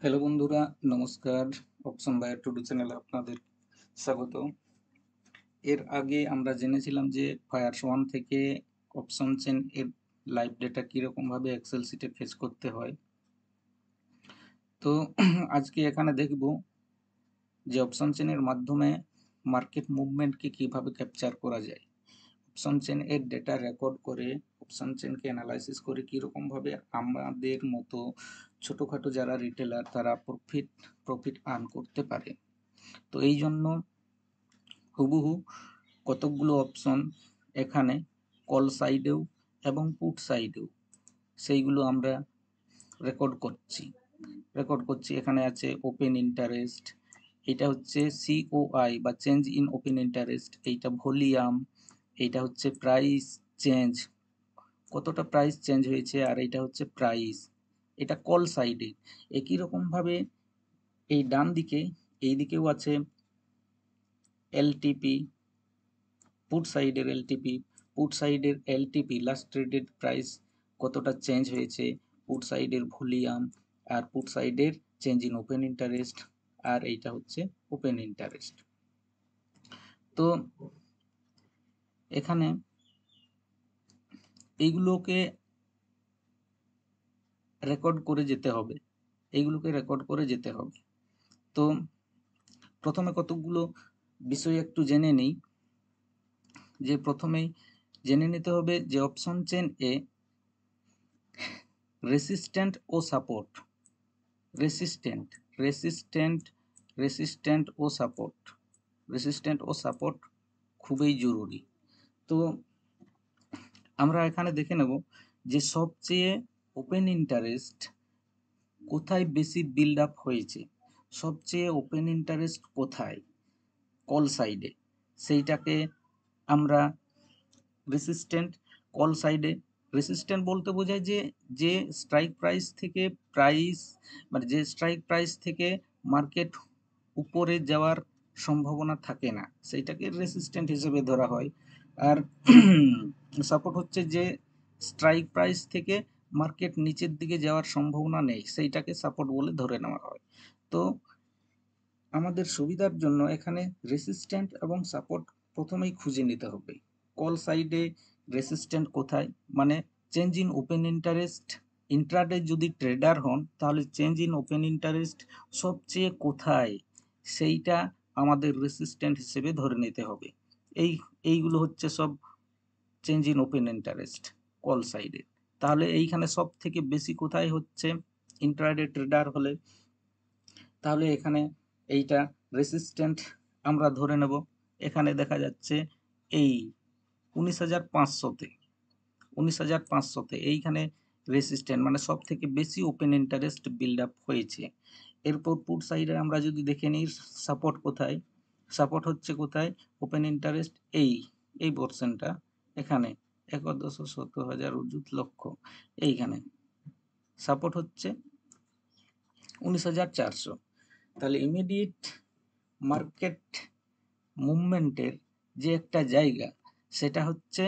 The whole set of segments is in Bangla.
হ্যালো বন্ধুরা, নমস্কার। অপশন বায়ার টুডু চ্যানেলে আপনাদের স্বাগত। এর আগে আমরা জেনেছিলাম যে ফায়ারস ওয়ান থেকে অপশন চেন এর লাইভ ডেটা কীরকমভাবে এক্সেল শিটে ফেচ করতে হয়। তো আজকে এখানে দেখব যে অপশন চেনের মাধ্যমে মার্কেট মুভমেন্টকে কিভাবে ক্যাপচার করা যায়। অপশন চেন এর ডেটা রেকর্ড করে অপশন চেনকে অ্যানালাইসিস করে কীরকমভাবে আমাদের মতো ছোটোখাটো যারা রিটেলার তারা প্রফিট আর্ন করতে পারে। তো এই জন্য হুবহু কতকগুলো অপশন এখানে কল সাইডেও এবং পুট সাইডেও সেইগুলো আমরা রেকর্ড করছি। এখানে আছে ওপেন ইন্টারেস্ট, এটা হচ্ছে সিওআই বা চেঞ্জ ইন ওপেন ইন্টারেস্ট, এইটা ভলিউম, এইটা হচ্ছে প্রাইস চেঞ্জ, কতটা প্রাইস চেঞ্জ হয়েছে, আর এইটা হচ্ছে প্রাইস। এটা কল সাইডে। একই রকমভাবে এই ডান দিকে এই দিকেও আছে এলটিপি, পুট সাইডের এলটিপি লাস্ট ট্রেডেড প্রাইস কতটা চেঞ্জ হয়েছে, পুট সাইডের ভলিউম, আর পুট সাইডের চেঞ্জ ইন ওপেন ইন্টারেস্ট, আর এইটা হচ্ছে ওপেন ইন্টারেস্ট। তো এখানে এইগুলোকে রেকর্ড করে যেতে হবে। তো প্রথমে কতগুলো বিষয় একটু জেনে নেই। যে প্রথমেই জেনে নিতে হবে যে অপশন চেন এ রেসিস্ট্যান্ট ও সাপোর্ট রেসিস্ট্যান্ট ও সাপোর্ট খুবই জরুরি। তো আমরা এখানে দেখে নেব যে সবচেয়ে ওপেন ইন্টারেস্ট কোথায় বেশি বিল্ড আপ হয়েছে, সবচেয়ে ওপেন ইন্টারেস্ট কোথায়, কল সাইডে, সেইটাকে আমরা রেসিস্ট্যান্ট। কল সাইডে রেসিস্ট্যান্ট বলতে বোঝায় যে স্ট্রাইক প্রাইস থেকে মার্কেট উপরে যাওয়ার সম্ভাবনা থাকে না, সেইটাকে রেসিস্ট্যান্ট হিসেবে ধরা হয়। আর সাপোর্ট হচ্ছে যে স্ট্রাইক প্রাইস থেকে মার্কেট নিচের দিকে যাওয়ার সম্ভাবনা নেই, সেইটাকে সাপোর্ট বলে ধরে নেওয়া হয়। তো আমাদের সুবিধার জন্য এখানে রেসিস্ট্যান্ট এবং সাপোর্ট প্রথমেই খুঁজে নিতে হবে। কল সাইডে রেসিস্ট্যান্ট কোথায়, মানে change in open interest, intraday যদি ট্রেডার হন তাহলে চেঞ্জ ইন ওপেন ইন্টারেস্ট সবচেয়ে কোথায়, সেইটা আমাদের রেসিস্ট্যান্ট হিসেবে ধরে নিতে হবে। এইগুলো হচ্ছে সব change in open interest call সাইডে। তাহলে এইখানে সব থেকে বেশি কোথায় হচ্ছে, ইন্ট্রাডে ট্রেডার হলে, তাহলে এখানে এইটা রেসিস্ট্যান্ট আমরা ধরে নেব। এখানে দেখা যাচ্ছে এই 19,500তে এইখানে রেসিস্ট্যান্ট, মানে সব থেকে বেশি ওপেন ইন্টারেস্ট বিল্ড আপ হয়েছে। এরপর পুট সাইডে আমরা যদি দেখে নিই সাপোর্ট কোথায়, সাপোর্ট হচ্ছে কোথায়, ওপেন ইন্টারেস্ট এই পোর্শনটা, এখানে 1,17,000 এইখানে সাপোর্ট হচ্ছে 19,400। তাহলে ইমিডিয়েট মার্কেট মুভমেন্টের যে একটা জায়গা, সেটা হচ্ছে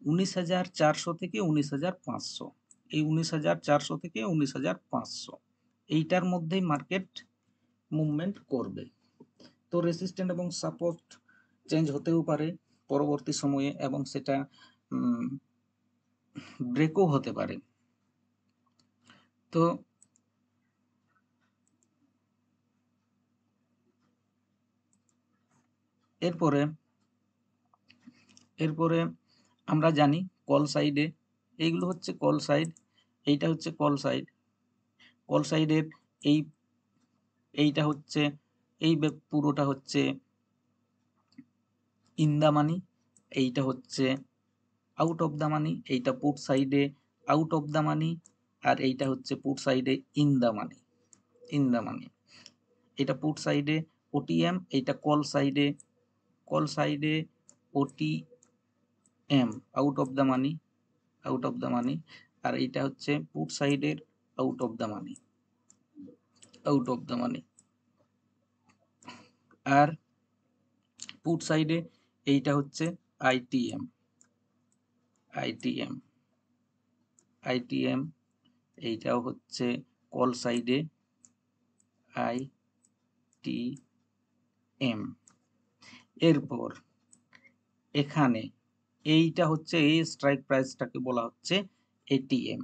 19,400 থেকে 19,500, এই 19,400 থেকে 19,500 এইটার মধ্যেই মার্কেট মুভমেন্ট করবে। তো রেসিস্ট্যান্ট এবং সাপোর্ট চেঞ্জ হতেও পারে পরবর্তী সময়ে, এবং সেটা ব্রেকও হতে পারে। তো এরপরে আমরা জানি কল সাইডে, এইগুলো হচ্ছে কল সাইড, এইটা হচ্ছে কল সাইডের এইটা হচ্ছে পুরোটা হচ্ছে ইন দা মানি, এইটা হচ্ছে আউট অফ দা মানি, এইটা পুট সাইডে আউট অফ দা মানি, আর এইটা হচ্ছে পুট সাইডে ইন দা মানি। এটা পুট সাইডে ওটিএম, এইটা কল সাইডে OTM out of the money, আর এইটা হচ্ছে পুট সাইডের আউট অফ দা মানি। আর পুট সাইডে এইটা হচ্ছে আইটিএম, এইটাও হচ্ছে কল সাইডে আই টি এম। এরপর এখানে এইটা হচ্ছে এই স্ট্রাইক প্রাইসটাকে বলা হচ্ছে ATM.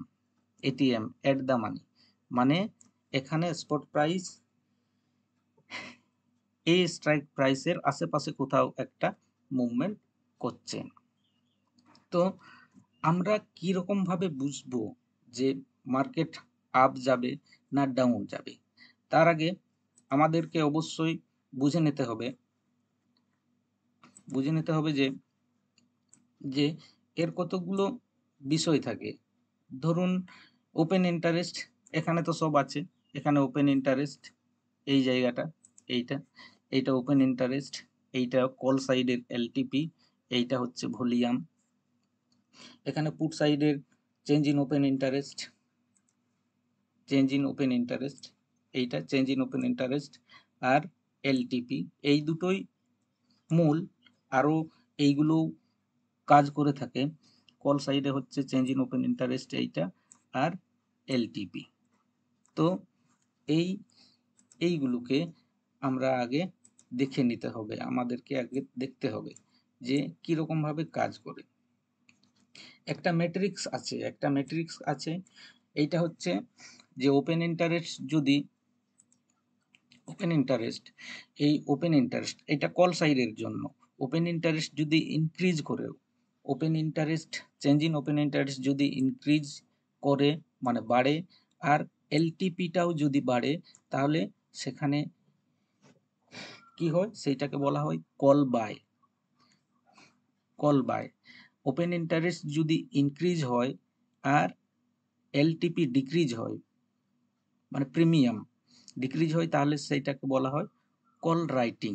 ATM at the money, মানে এখানে স্পট প্রাইস এই স্ট্রাইক প্রাইসের আশেপাশে কোথাও একটা মুভমেন্ট করছে। তো আমরা কি রকম ভাবে বুঝবো যে মার্কেট আপ যাবে না ডাউন যাবে? তার আগে আমাদেরকে অবশ্যই বুঝে নিতে হবে যে যে এর কতগুলো বিষয় থাকে। ধরুন ওপেন ইন্টারেস্ট, এখানে তো সব আছে। এখানে ওপেন ইন্টারেস্ট, এই জায়গাটা, এইটা ওপেন ইন্টারেস্ট, এইটা কল সাইডের এলটিপি, এইটা হচ্ছে ভলিউম। এখানে পুট সাইডের চেঞ্জ ইন ওপেন ইন্টারেস্ট, এইটা চেঞ্জ ইন ওপেন ইন্টারেস্ট আর এলটিপি, এই দুটোই মূল। আরও এইগুলো কাজ করে থাকে। কল সাইডে হচ্ছে চেঞ্জ ইন ওপেন ইন্টারেস্ট এইটা আর এলটিপি। তো এইগুলোকে আমরা আগে দেখে নিতে হবে, আমাদেরকে আগে দেখতে হবে যে কিরকম ভাবে কাজ করে। একটা ম্যাট্রিক্স আছে, এইটা হচ্ছে যে ওপেন ইন্টারেস্ট এটা কল সাইডের জন্য। ওপেন ইন্টারেস্ট যদি ইনক্রিজ করে, চেঞ্জ ইন ওপেন ইন্টারেস্ট যদি ইনক্রিজ করে মানে বাড়ে, আর এলটিপিটাও যদি বাড়ে, তাহলে সেখানে কি হয় সেইটাকে বলা হয় কল বাই। ওপেন ইন্টারেস্ট যদি ইনক্রিজ হয় আর এলটিপি ডিক্রিজ হয়, মানে প্রিমিয়াম ডিক্রিজ হয়, তাহলে সেইটাকে বলা হয় কল রাইটিং।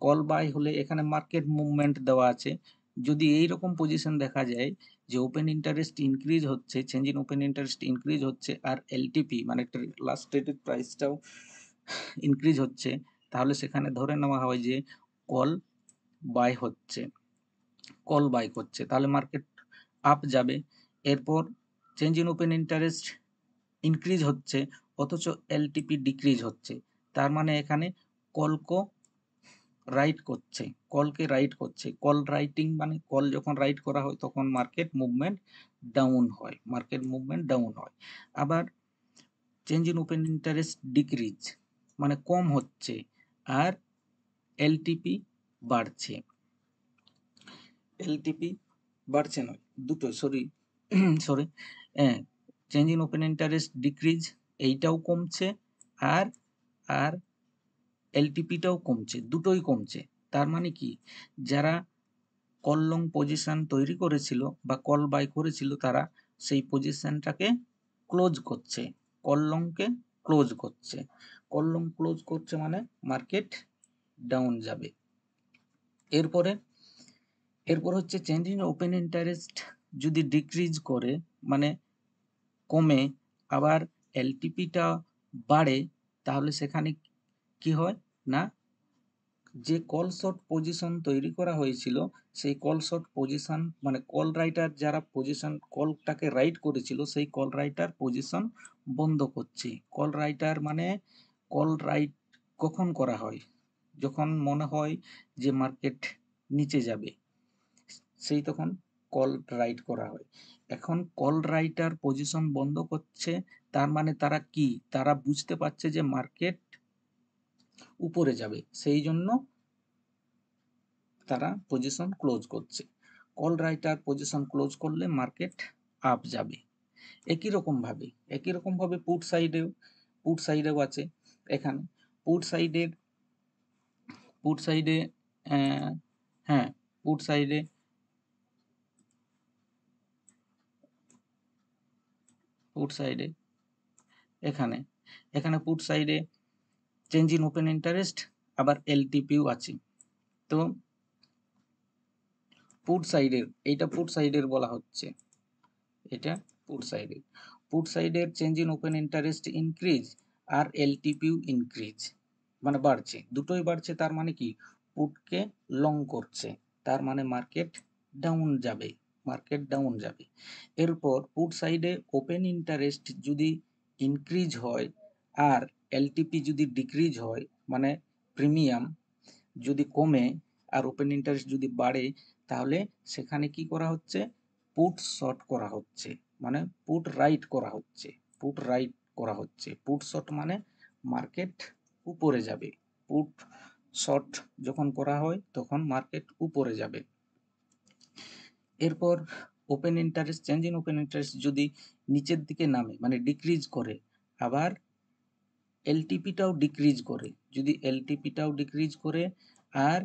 কল বাই হলে এখানে মার্কেট মুভমেন্ট দেওয়া আছে। যদি এই রকম পজিশন দেখা যায় যে ওপেন ইন্টারেস্ট ইনক্রিজ হচ্ছে, change in open interest increase হচ্ছে, আর এলটিপি মানে লাস্ট ট্রেডেড প্রাইসটাও ইনক্রিজ হচ্ছে, তাহলে সেখানে ধরে নেওয়া হয় যে কল বাই করছে, তাহলে মার্কেট আপ যাবে। এরপর change in open interest increase হচ্ছে অথচ এলটিপি ডিক্রিজ হচ্ছে, তার মানে এখানে কলকে রাইট করছে। কল রাইটিং মানে কল যখন রাইট করা হয় তখন মার্কেট মুভমেন্ট ডাউন হয়। আবার change in open interest decrease মানে কম হচ্ছে আর এলটিপি বাড়ছে নয়, দুটো sorry change in open interest decrease, এইটাও কমছে আর আর এলটিপিটাও কমছে, দুটোই কমছে। তার মানে কি, যারা কল লং পজিশন তৈরি করেছিল বা কল বাই করেছিল, তারা সেই পজিশনটাকে ক্লোজ করছে, কল লংকে ক্লোজ করছে মানে মার্কেট ডাউন যাবে। এরপর হচ্ছে চেঞ্জ ইন ওপেন ইন্টারেস্ট যদি ডিক্রিজ করে মানে কমে, আবার এলটিপিটা বাড়ে, তাহলে সেখানে কি হয় না, যে কল শর্ট পজিশন তৈরি করা হয়েছিল সেই কল শর্ট পজিশন মানে কল রাইটার যারা পজিশন কলটাকে রাইট করেছিল সেই কল রাইটার পজিশন বন্ধ করছে। কল রাইটার মানে কল রাইট কখন করা হয়, যখন মনে হয় যে মার্কেট নিচে যাবে, সেই তখন কল রাইট করা হয়। এখন কল রাইটার পজিশন বন্ধ করছে, তার মানে তারা বুঝতে পারছে যে মার্কেট উপরে যাবে, সেই জন্য তারা পজিশন ক্লোজ করছে। কল রাইটার পজিশন ক্লোজ করলে মার্কেট আপ যাবে। একই রকম ভাবে পুট সাইডেও আছে। এখানে পুট সাইডে হ্যাঁ পুট সাইডে এখানে পুট সাইডে চেঞ্জ ইন ওপেন ইন্টারেস্ট আবার এলটিপিও আছে। তো এইটা পুট সাইডের বলা হচ্ছে, এটা পুট সাইডের change in open interest increase আর এলটিপিও ইনক্রিজ মানে বাড়ছে, দুটোই বাড়ছে। তার মানে কি, পুটকে লং করছে, তার মানে মার্কেট ডাউন যাবে। এরপর পুট সাইডে ওপেন ইন্টারেস্ট যদি ইনক্রিজ হয় আর এলটিপি যদি ডিক্রিজ হয় মানে প্রিমিয়াম যদি কমে আর ওপেন ইন্টারেস্ট যদি বাড়ে, তাহলে সেখানে কি করা হচ্ছে, পুট শর্ট করা হচ্ছে, মানে পুট রাইট করা হচ্ছে, পুট রাইট করা হচ্ছে। পুট শর্ট মানে মার্কেট উপরে যাবে, পুট শর্ট যখন করা হয় তখন মার্কেট উপরে যাবে। এরপর open interest, change in open interest যদি নিচের দিকে নামে মানে ডিক্রিজ করে, আবার এলটিপিটাও ডিক্রিজ করে, যদি এলটিপিটাও ডিক্রিজ করে আর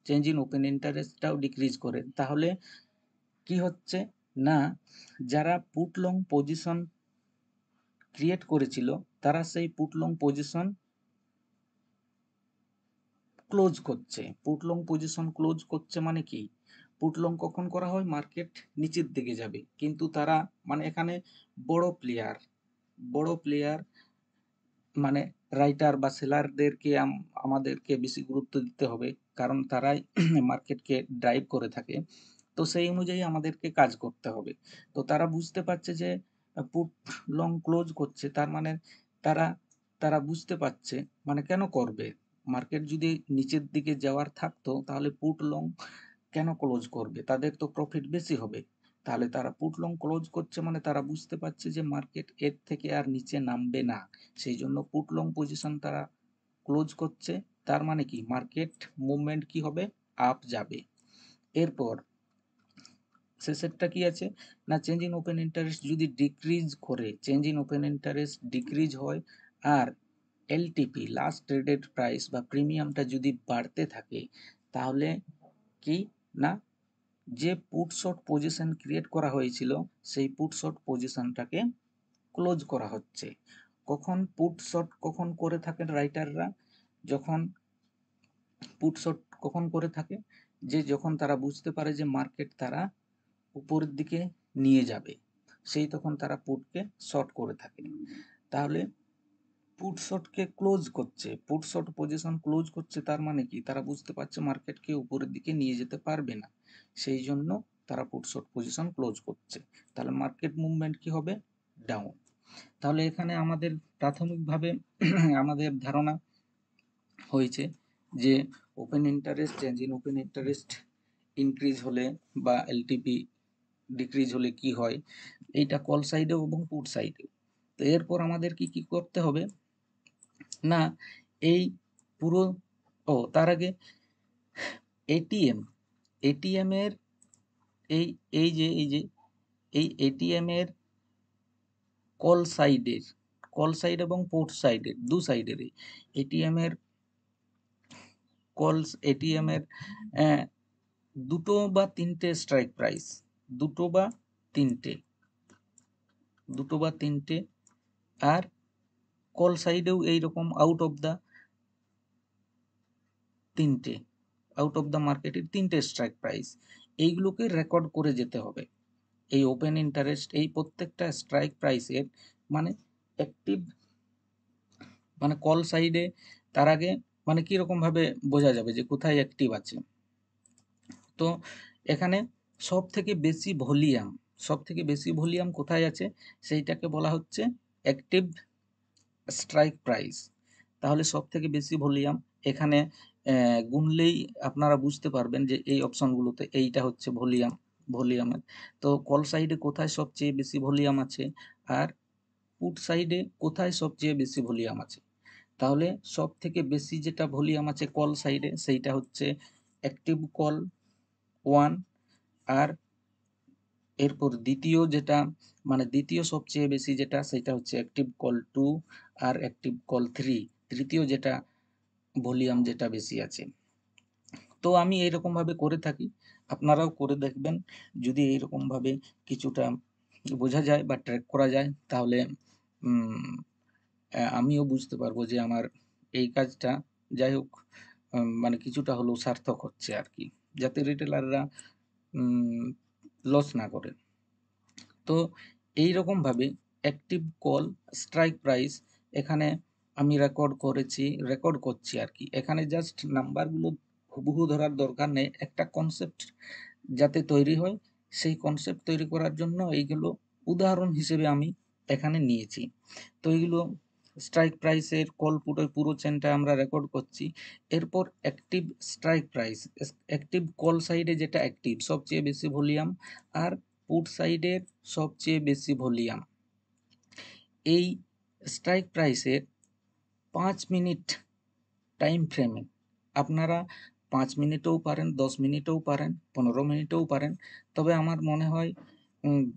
চেঞ্জ ইন ওপেন ইন্টারেস্টটাও ডিক্রিজ করে, তাহলে কি হচ্ছে না, যারা পুট লং পজিশন ক্রিয়েট করেছিল তারা সেই পুট লং পজিশন ক্লোজ করছে। পুট লং পজিশন ক্লোজ করছে মানে কি, পুট লং কখন করা হয়, মার্কেট নিচের দিকে যাবে, কিন্তু তারা মানে এখানে বড় প্লেয়ার, বড় প্লেয়ার মানে রাইটার বা সেলারদেরকে আমাদেরকে বেশি গুরুত্ব দিতে হবে, কারণ তারাই মার্কেটকে ড্রাইভ করে থাকে। তো সেই অনুযায়ী আমাদেরকে কাজ করতে হবে। তো তারা বুঝতে পারছে যে পুট লং ক্লোজ করছে, তার মানে তারা তারা বুঝতে পারছে, মানে কেন করবে, মার্কেট যদি নিচের দিকে যাওয়ার থাকতো তাহলে পুট লং কেন ক্লোজ করবে, তাদের তো প্রফিট বেশি হবে। তাহলে তারা পুট লং ক্লোজ করছে মানে তারা বুঝতে পারছে যে মার্কেট এর থেকে আর নিচে নামবে না, সেই জন্য পুট লং পজিশন তারা ক্লোজ করছে। তার মানে কি, মার্কেট মুভমেন্ট কি হবে, আপ যাবে। এরপর শেষেরটা কি আছে না, চেঞ্জ ইন ওপেন ইন্টারেস্ট যদি ডিক্রিজ করে, change in open interest decrease হয় আর এলটিপি লাস্ট ট্রেডেড প্রাইস বা প্রিমিয়ামটা যদি বাড়তে থাকে, তাহলে কি না, যে পুট শর্ট পজিশন ক্রিয়েট করা হয়েছিল সেই পুট শর্ট পজিশনটাকে ক্লোজ করা হচ্ছে। কখন পুট শর্ট কখন করে থাকেন রাইটাররা, যখন পুট শর্ট কখন করে থাকে, যে যখন তারা বুঝতে পারে যে মার্কেট তারা উপরের দিকে নিয়ে যাবে, সেই তখন তারা পুটকে শর্ট করে থাকে। তাহলে পুট শর্টকে ক্লোজ করছে, পুট শর্ট পজিশন ক্লোজ করছে, তার মানে কি, তারা বুঝতে পারছে মার্কেটকে উপরের দিকে নিয়ে যেতে পারবে না, সেই জন্য তারা পুট শর্ট পজিশন ক্লোজ করছে। তাহলে মার্কেট মুভমেন্ট কি হবে, ডাউন। তাহলে এখানে আমাদের প্রাথমিকভাবে আমাদের ধারণা হয়েছে যে open interest, change in open interest increase হলে বা এলটিপি ডিক্রিজ হলে কি হয়, এইটা কল সাইডেও এবং পুট সাইডেও। তো এরপর আমাদের কি কি করতে হবে না, এই পুরো, তার আগে এটিএম, এটিএম এর এই এই যে এই এটিএম এর কল সাইডের, কল সাইড এবং পোর্ট সাইডের দু সাইডেরই এটিএম এর কলস, এটিএম এর দুটো বা তিনটে স্ট্রাইক প্রাইস, দুটো বা তিনটে, দুটো বা তিনটে, আর কল সাইডেও এইরকম আউট অফ দ্য তিনটে, আউট অফ দ্য মার্কেটের তিনটে স্ট্রাইক প্রাইস, এইগুলোকে রেকর্ড করে যেতে হবে। এই ওপেন ইন্টারেস্ট এই প্রত্যেকটা স্ট্রাইক প্রাইসের মানে অ্যাক্টিভ, মানে কল সাইডে তার আগে মানে কিরকম ভাবে বোঝা যাবে যে কোথায় অ্যাক্টিভ আছে। তো এখানে সব থেকে বেশি ভলিউম, সব থেকে বেশি ভলিউম কোথায় আছে, সেইটাকে বলা হচ্ছে অ্যাক্টিভ স্ট্রাইক প্রাইস। তাহলে সব থেকে বেশি ভলিউম এখানে গুনলেই আপনারা বুঝতে পারবেন যে এই অপশনগুলোতে এইটা হচ্ছে ভলিউম, ভলিউমের। তো কল সাইডে কোথায় সবচেয়ে বেশি ভলিউম আছে আর পুট সাইডে কোথায় সবচেয়ে বেশি ভলিউম আছে, তাহলে সব থেকে বেশি যেটা ভলিউম আছে কল সাইডে সেইটা হচ্ছে অ্যাক্টিভ কল 1, আর এরপর দ্বিতীয় যেটা মানে দ্বিতীয় সবচেয়ে বেশি যেটা সেটা হচ্ছে অ্যাক্টিভ কল 2 আর অ্যাক্টিভ কল 3, তৃতীয় যেটা ভলিউম যেটা বেশি আছে। তো আমি এইরকম ভাবে করে থাকি, আপনারাও করে দেখবেন, যদি এইরকম ভাবে কিছুটা বোঝা যায় বা ট্র্যাক করা যায়, তাহলে আমিও বুঝতে পারবো যে আমার এই কাজটা যাই হোক মানে কিছুটা হলেও সার্থক হচ্ছে আর কি, যাতে রিটেলাররা লস না করে। তো এই রকম ভাবে অ্যাক্টিভ কল স্ট্রাইক প্রাইস এখানে আমি রেকর্ড করেছি, রেকর্ড করছি আর কি। এখানে জাস্ট নাম্বারগুলো হুবহু ধরার দরকার নেই, একটা কনসেপ্ট যাতে তৈরি হয়, সেই কনসেপ্ট তৈরি করার জন্য এইগুলো উদাহরণ হিসেবে আমি এখানে নিয়েছি। তো এইগুলো স্ট্রাইক প্রাইসের কল পুটের পুরো চেনটা আমরা রেকর্ড করছি। এরপর active strike price, active call সাইডে যেটা অ্যাক্টিভ সবচেয়ে বেশি ভলিউম আর পুট সাইডের সবচেয়ে বেশি ভলিউম, এই স্ট্রাইক প্রাইসের 5 মিনিট টাইম ফ্রেমে আপনারা 5 মিনিটেও পারেন, 10 মিনিটেও পারেন, 15 মিনিটেও পারেন, তবে আমার মনে হয়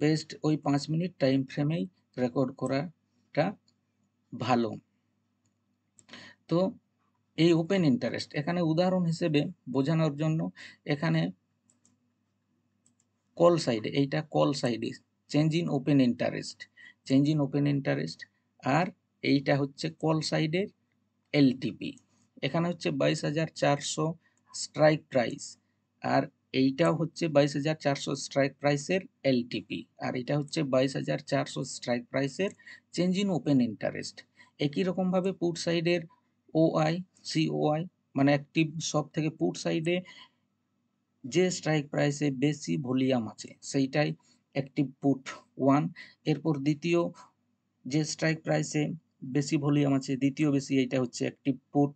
বেস্ট ওই 5 মিনিট টাইম ফ্রেমেই রেকর্ড করাটা ভালো। তো এই ওপেন ইন্টারেস্ট এখানে উদাহরণ হিসেবে বোঝানোর জন্য এখানে কল সাইডে, এইটা কল সাইডে change in open interest, change in open interest, আর এইটা হচ্ছে কল সাইডের এলটিপি। এখানে হচ্ছে 22,400 স্ট্রাইক প্রাইস, আর এইটাও হচ্ছে 22,400 স্ট্রাইক প্রাইসের এলটিপি, আর এটা হচ্ছে 22,400 স্ট্রাইক প্রাইসের চেঞ্জ ইন ওপেন ইন্টারেস্ট। একই রকমভাবে পুট সাইডের ওআই, সিওআই মানে অ্যাক্টিভ সব থেকে পুট সাইডে যে স্ট্রাইক প্রাইসে বেশি ভলিউম আছে সেইটাই অ্যাক্টিভ পুট 1। এরপর দ্বিতীয় যে স্ট্রাইক প্রাইসে বেশি ভলিউম আছে দ্বিতীয় বেশি, এইটা হচ্ছে অ্যাক্টিভ পুট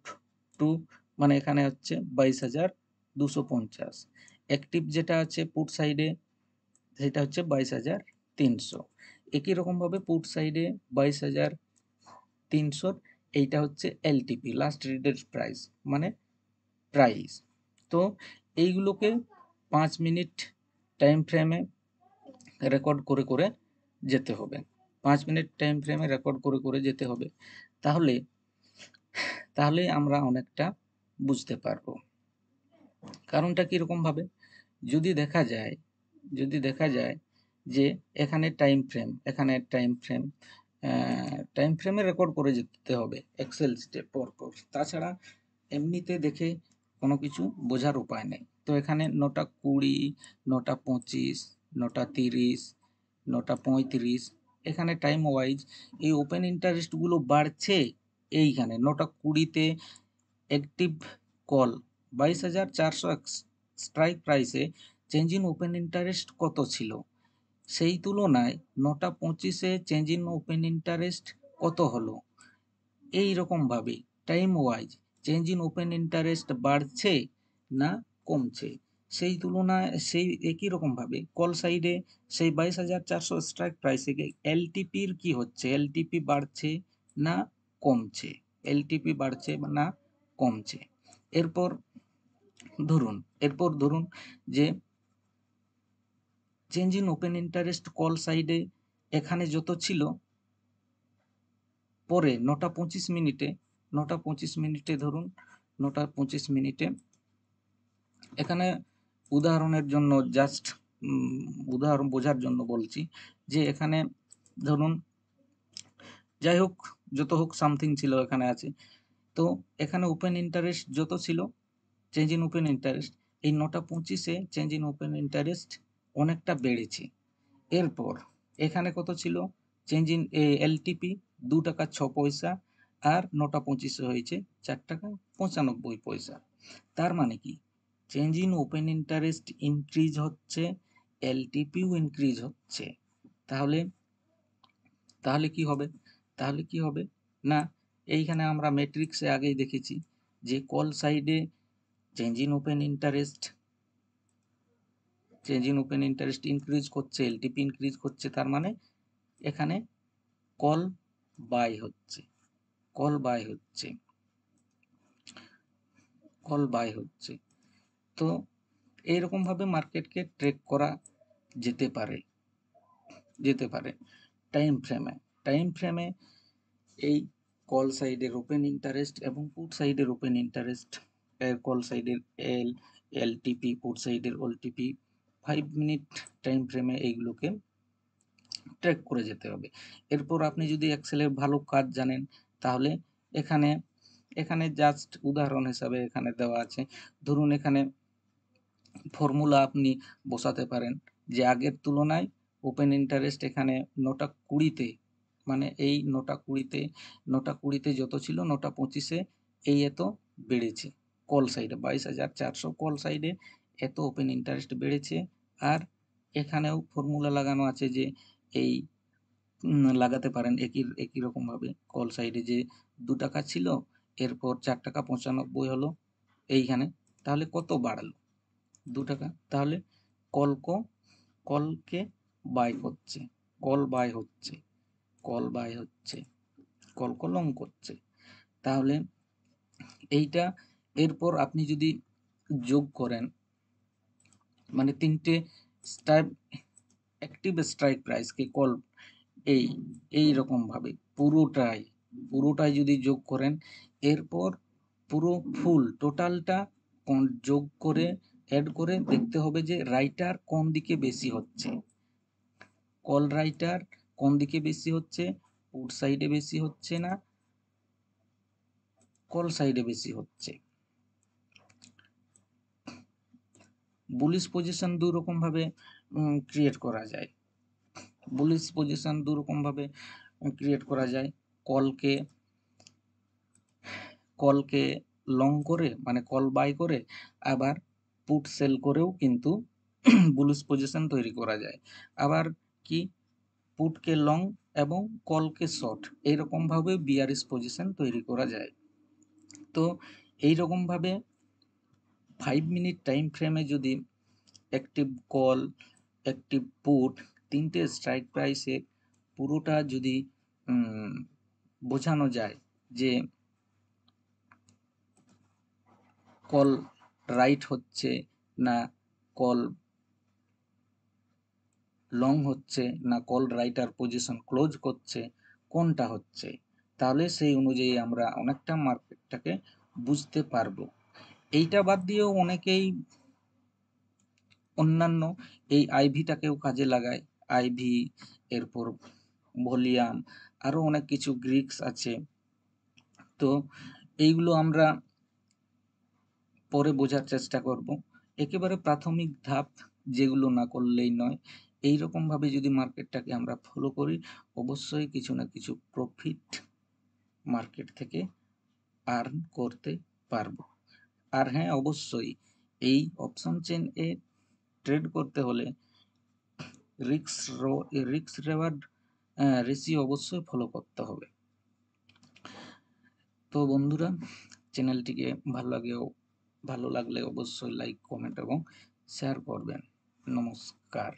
2, মানে এখানে হচ্ছে 22,250। অ্যাক্টিভ যেটা আছে পুট সাইডে সেটা হচ্ছে 22,300। একই রকমভাবে পুট সাইডে 22,300, এইটা হচ্ছে এলটিপি লাস্ট রিডেড প্রাইস মানে প্রাইস। তো এইগুলোকে 5 মিনিট টাইম ফ্রেমে রেকর্ড করে করে যেতে হবে, 5 মিনিট টাইম ফ্রেমে রেকর্ড করে করে যেতে হবে, তাহলে তাহলে আমরা অনেকটা বুঝতে পারবো। কারণটা কীরকম ভাবে, যদি দেখা যায় যে এখানে টাইম ফ্রেম, এখানে টাইম ফ্রেমে রেকর্ড করে যেতে হবে এক্সেল স্টেপ পরপর, তাছাড়া এমনিতে দেখে কোনো কিছু বোঝার উপায় নেই। তো এখানে 9টা 20, 9টা 25, 9টা 30, 9টা 35, এখানে টাইম ওয়াইজ এই ওপেন ইন্টারেস্টগুলো বাড়ছে। এইখানে 9টা 20-তে অ্যাক্টিভ কল 22,400 স্ট্রাইক প্রাইসে চেঞ্জ ইন ওপেন ইন্টারেস্ট কত ছিল, সেই তুলনায় 9টা 25-এ চেঞ্জ ইন ওপেন ইন্টারেস্ট কত হলো। এই রকমভাবে time wise change in open interest বাড়ছে না কমছে, সেই তুলনায় সেই একই রকমভাবে কল সাইডে সেই 22,400 স্ট্রাইক প্রাইসে এলটিপির কি হচ্ছে, এলটিপি বাড়ছে না কমছে, এলটিপি বাড়ছে না কমছে। এরপর ধরুন যে change in open interest call সাইডে এখানে যত ছিল, পরে 9টা 25 মিনিটে ধরুন 9টা 25 মিনিটে, এখানে উদাহরণের জন্য জাস্ট উদাহরণ বোঝার জন্য বলছি যে এখানে ধরুন যাই হোক যত হোক সামথিং ছিল এখানে আছে, তো এখানে ওপেন ইন্টারেস্ট যত ছিল চেঞ্জ ইন ওপেন ইন্টারেস্ট এই 9টা 25-এ চেঞ্জ ইন ওপেন ইন্টারেস্ট অনেকটা বেড়েছে। এরপর এখানে কত ছিল চেঞ্জ ইন এলটিপি 2 টাকা 6 পয়সা, আর 9টা 25-এ হয়েছে 4 টাকা 95 পয়সা। তার মানে কি change in open interest increase হচ্ছে, এলটিপিও ইনক্রিজ হচ্ছে, তাহলে তাহলে কি হবে, না এইখানে আমরা ম্যাট্রিক্সে আগেই দেখেছি যে কল সাইডে change in open interest increase করছে, এলটিপি ইনক্রিজ করছে, তার মানে এখানে কল বাই হচ্ছে, কল বাই হচ্ছে। তো এইরকম ভাবে মার্কেটকে ট্রেক করা যেতে পারে টাইম ফ্রেমে এই কল সাইডের ওপেন ইন্টারেস্ট এবং পুট সাইডের ওপেন ইন্টারেস্ট, কল সাইডের এলটিপি, পুট সাইডের ওলটিপি 5 মিনিট টাইম ফ্রেমে এইগুলোকে ট্র্যাক করে যেতে হবে। এরপর আপনি যদি এক্সেলের ভালো কাজ জানেন তাহলে এখানে জাস্ট উদাহরণ হিসাবে এখানে দেওয়া আছে, ধরুন এখানে ফর্মুলা আপনি বসাতে পারেন যে আগের তুলনায় ওপেন ইন্টারেস্ট এখানে 9টা 20-তে, মানে এই 9টা 20-তে যত ছিল 9টা 25-এ এই এত বেড়েছে কল সাইডে 22,400 কল সাইডে এত ওপেন ইন্টারেস্ট বেড়েছে। আর এখানেও ফর্মুলা লাগানো আছে যে এই লাগাতে পারেন একই রকমভাবে। কল সাইডে যে 2 টাকা ছিল, এরপর 4 টাকা 95 হলো এইখানে, তাহলে কত বাড়ালো? 2 টাকা। তাহলে কলকে বাই করছে, কল বাই হচ্ছে, কল বাই হচ্ছে, কলকে লং করছে। তাহলে এইটা, এরপর আপনি যদি যোগ করেন, মানে 3টে অ্যাক্টিভ স্ট্রাইক প্রাইসকে কল এই রকমভাবে পুরোটাই যদি যোগ করেন, এরপর পুরো ফুল টোটালটা যোগ করে অ্যাড করে দেখতে হবে যে রাইটার কোন দিকে বেশি হচ্ছে, কল রাইটার কোন দিকে বেশি হচ্ছে, পুট সাইডে বেশি হচ্ছে না কল সাইডে বেশি হচ্ছে। বুলিশ পজিশন দুই রকম ভাবে ক্রিয়েট করা যায়। বুলিশ পজিশন দুই রকম ভাবে ক্রিয়েট করা যায়। কলকে লং করে, মানে কল বাই করে, আবার পুট সেল করেও কিন্তু বুলিশ পজিশন তৈরি করা যায়। আবার কি, পুটকে লং এবং কলকে শর্ট, এইরকম ভাবে বিয়ারিশ পজিশন তৈরি করা যায়। তো এইরকম ভাবে 5 মিনিট টাইম ফ্রেমে যদি অ্যাক্টিভ কল, অ্যাক্টিভ পুট, 3টে স্ট্রাইক প্রাইসে পুরোটা যদি বোঝানো যায় যে কল রাইট হচ্ছে না কল লং হচ্ছে না কল রাইটার পজিশন ক্লোজ করছে, কোনটা হচ্ছে, তাহলে সেই অনুযায়ী আমরা অনেকটা মার্কেটটাকে বুঝতে পারবো। এইটা বাদ দিয়েও অনেকেই অন্যান্য এই আইভিটাকেও কাজে লাগায়। আইভি, এরপর ভলিউম, আরো অনেক কিছু গ্রিক্স আছে। তো এইগুলো আমরা পরে বোঝার চেষ্টা করব। একেবারে প্রাথমিক ধাপ যেগুলো না করলেই নয়, এইরকম ভাবে যদি মার্কেটটাকে আমরা ফলো করি, অবশ্যই কিছু না কিছু প্রফিট মার্কেট থেকে আর্ন করতে পারবো। আর হ্যাঁ, অবশ্যই এই অপশন চেন এ ট্রেড করতে হলে রিস্ক রেওয়ার্ড রেশিও অবশ্যই ফলো করতে হবে। তো বন্ধুরা, চ্যানেলটিকে ভালো লাগলে অবশ্যই লাইক, কমেন্ট এবং শেয়ার করবেন। নমস্কার।